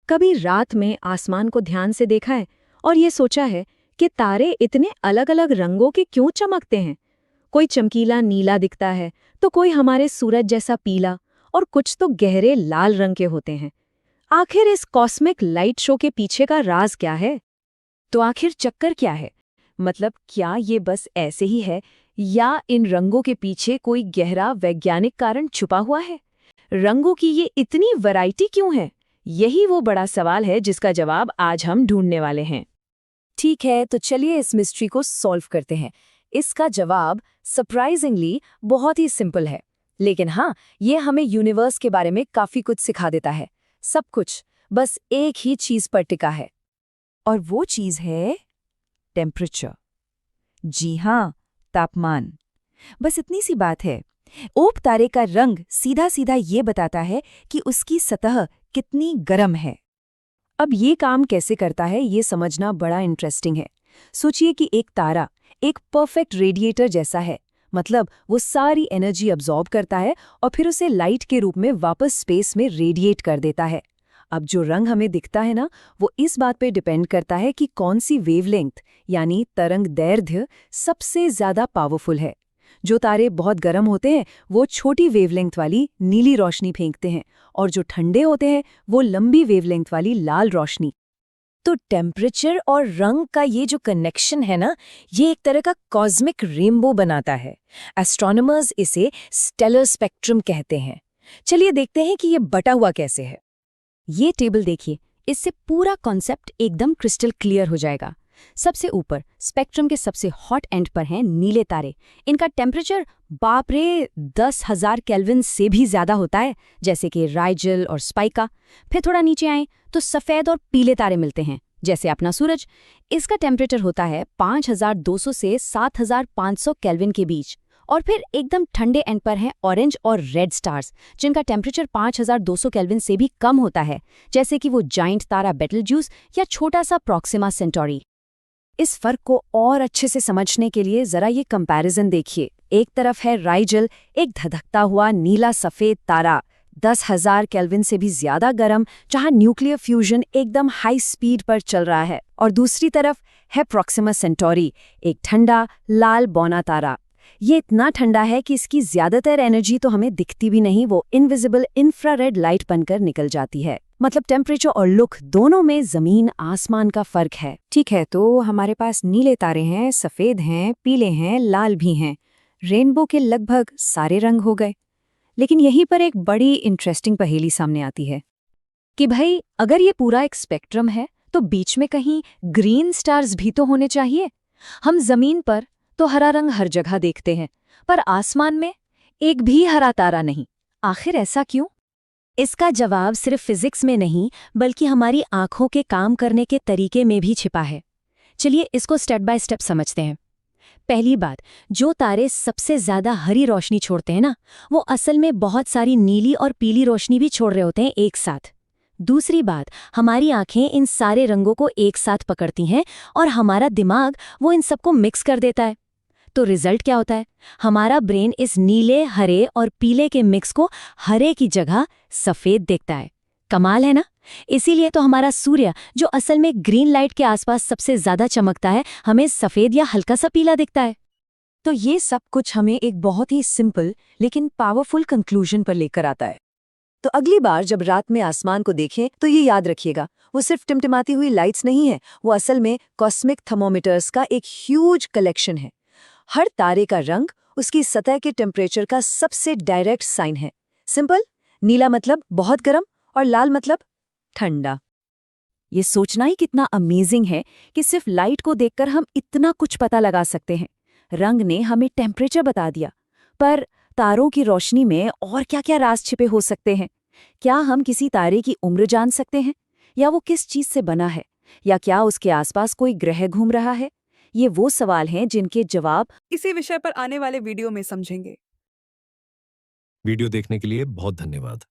कभी रात में आसमान को ध्यान से देखा है और ये सोचा है कि तारे इतने अलग अलग रंगों के क्यों चमकते हैं। कोई चमकीला नीला दिखता है तो कोई हमारे सूरज जैसा पीला और कुछ तो गहरे लाल रंग के होते हैं। आखिर इस कॉस्मिक लाइट शो के पीछे का राज क्या है? तो आखिर चक्कर क्या है? मतलब क्या ये बस ऐसे ही है या इन रंगों के पीछे कोई गहरा वैज्ञानिक कारण छुपा हुआ है? रंगों की ये इतनी वैरायटी क्यों है? यही वो बड़ा सवाल है जिसका जवाब आज हम ढूंढने वाले हैं। ठीक है, तो चलिए इस मिस्ट्री को सॉल्व करते हैं। इसका जवाब सरप्राइजिंगली बहुत ही सिंपल है, लेकिन हाँ, ये हमें यूनिवर्स के बारे में काफी कुछ सिखा देता है। सब कुछ बस एक ही चीज पर टिका है, और वो चीज है टेम्परेचर। जी हाँ, तापमान। बस इतनी सी बात है। ओप तारे का रंग सीधा सीधा ये बताता है कि उसकी सतह कितनी गर्म है। अब ये काम कैसे करता है ये समझना बड़ा इंटरेस्टिंग है। सोचिए कि एक तारा एक परफेक्ट रेडिएटर जैसा है, मतलब वो सारी एनर्जी अब्जॉर्ब करता है और फिर उसे लाइट के रूप में वापस स्पेस में रेडिएट कर देता है। अब जो रंग हमें दिखता है ना, वो इस बात पे डिपेंड करता है कि कौन सी वेवलेंथ यानी तरंग दैर्ध्य सबसे ज्यादा पावरफुल है। जो तारे बहुत गर्म होते हैं वो छोटी वेवलेंथ वाली नीली रोशनी फेंकते हैं, और जो ठंडे होते हैं वो लंबी वेवलेंथ वाली लाल रोशनी। तो टेम्परेचर और रंग का ये जो कनेक्शन है ना, ये एक तरह का कॉस्मिक रेनबो बनाता है। एस्ट्रोनॉमर्स इसे स्टेलर स्पेक्ट्रम कहते हैं। चलिए देखते हैं कि ये बटा हुआ कैसे है। ये टेबल देखिए, इससे पूरा कॉन्सेप्ट एकदम क्रिस्टल क्लियर हो जाएगा। सबसे ऊपर स्पेक्ट्रम के सबसे हॉट एंड पर हैं नीले तारे। इनका टेम्परेचर बाप रे 10,000 केल्विन से भी ज्यादा होता है, जैसे कि राइजल और स्पाइका। फिर थोड़ा नीचे आएं तो सफ़ेद और पीले तारे मिलते हैं, जैसे अपना सूरज। इसका टेम्परेचर होता है 5,200 से 7,500 केल्विन के बीच। और फिर एकदम ठंडे एंड पर हैं ऑरेंज और रेड स्टार्स, जिनका टेम्परेचर 5,200 केल्विन से भी कम होता है, जैसे कि वो जाइंट तारा बेटलज्यूस या छोटा सा प्रॉक्सिमा सेंटोरी। इस फर्क को और अच्छे से समझने के लिए जरा ये कंपैरिजन देखिए। एक तरफ है राइजल, एक धधकता हुआ नीला सफेद तारा, 10,000 केल्विन से भी ज्यादा गर्म, जहां न्यूक्लियर फ्यूजन एकदम हाई स्पीड पर चल रहा है। और दूसरी तरफ है प्रॉक्सिमा सेंटोरी, एक ठंडा लाल बौना तारा। ये इतना ठंडा है कि इसकी ज्यादातर एनर्जी तो हमें दिखती भी नहीं, वो इनविजिबल इंफ्रारेड लाइट बनकर निकल जाती है। मतलब टेम्परेचर और लुक दोनों में जमीन आसमान का फर्क है। ठीक है, तो हमारे पास नीले तारे हैं, सफेद हैं, पीले हैं, लाल भी हैं। रेनबो के लगभग सारे रंग हो गए। लेकिन यहीं पर एक बड़ी इंटरेस्टिंग पहेली सामने आती है कि भाई, अगर ये पूरा एक स्पेक्ट्रम है तो बीच में कहीं ग्रीन स्टार्स भी तो होने चाहिए। हम जमीन पर तो हरा रंग हर जगह देखते हैं, पर आसमान में एक भी हरा तारा नहीं। आखिर ऐसा क्यों? इसका जवाब सिर्फ फिजिक्स में नहीं, बल्कि हमारी आंखों के काम करने के तरीके में भी छिपा है। चलिए इसको स्टेप बाय स्टेप समझते हैं। पहली बात, जो तारे सबसे ज्यादा हरी रोशनी छोड़ते हैं ना, वो असल में बहुत सारी नीली और पीली रोशनी भी छोड़ रहे होते हैं एक साथ। दूसरी बात, हमारी आंखें इन सारे रंगों को एक साथ पकड़ती हैं और हमारा दिमाग वो इन सबको मिक्स कर देता है। तो रिजल्ट क्या होता है? हमारा ब्रेन इस नीले, हरे और पीले के मिक्स को हरे की जगह सफेद देखता है। कमाल है ना? इसीलिए तो हमारा सूर्य, जो असल में ग्रीन लाइट के आसपास सबसे ज्यादा चमकता है, हमें सफेद या हल्का सा पीला दिखता है। तो ये सब कुछ हमें एक बहुत ही सिंपल लेकिन पावरफुल कंक्लूजन पर लेकर आता है। तो अगली बार जब रात में आसमान को देखें तो ये याद रखिएगा, वो सिर्फ टिमटिमाती हुई लाइट्स नहीं है, वो असल में कॉस्मिक थर्मोमीटर्स का एक ह्यूज कलेक्शन है। हर तारे का रंग उसकी सतह के टेम्परेचर का सबसे डायरेक्ट साइन है। सिंपल, नीला मतलब बहुत गर्म और लाल मतलब ठंडा। ये सोचना ही कितना अमेजिंग है कि सिर्फ लाइट को देखकर हम इतना कुछ पता लगा सकते हैं। रंग ने हमें टेम्परेचर बता दिया, पर तारों की रोशनी में और क्या-क्या राज छिपे हो सकते हैं? क्या हम किसी तारे की उम्र जान सकते हैं, या वो किस चीज से बना है, या क्या उसके आसपास कोई ग्रह घूम रहा है? ये वो सवाल हैं जिनके जवाब इसी विषय पर आने वाले वीडियो में समझेंगे। वीडियो देखने के लिए बहुत धन्यवाद।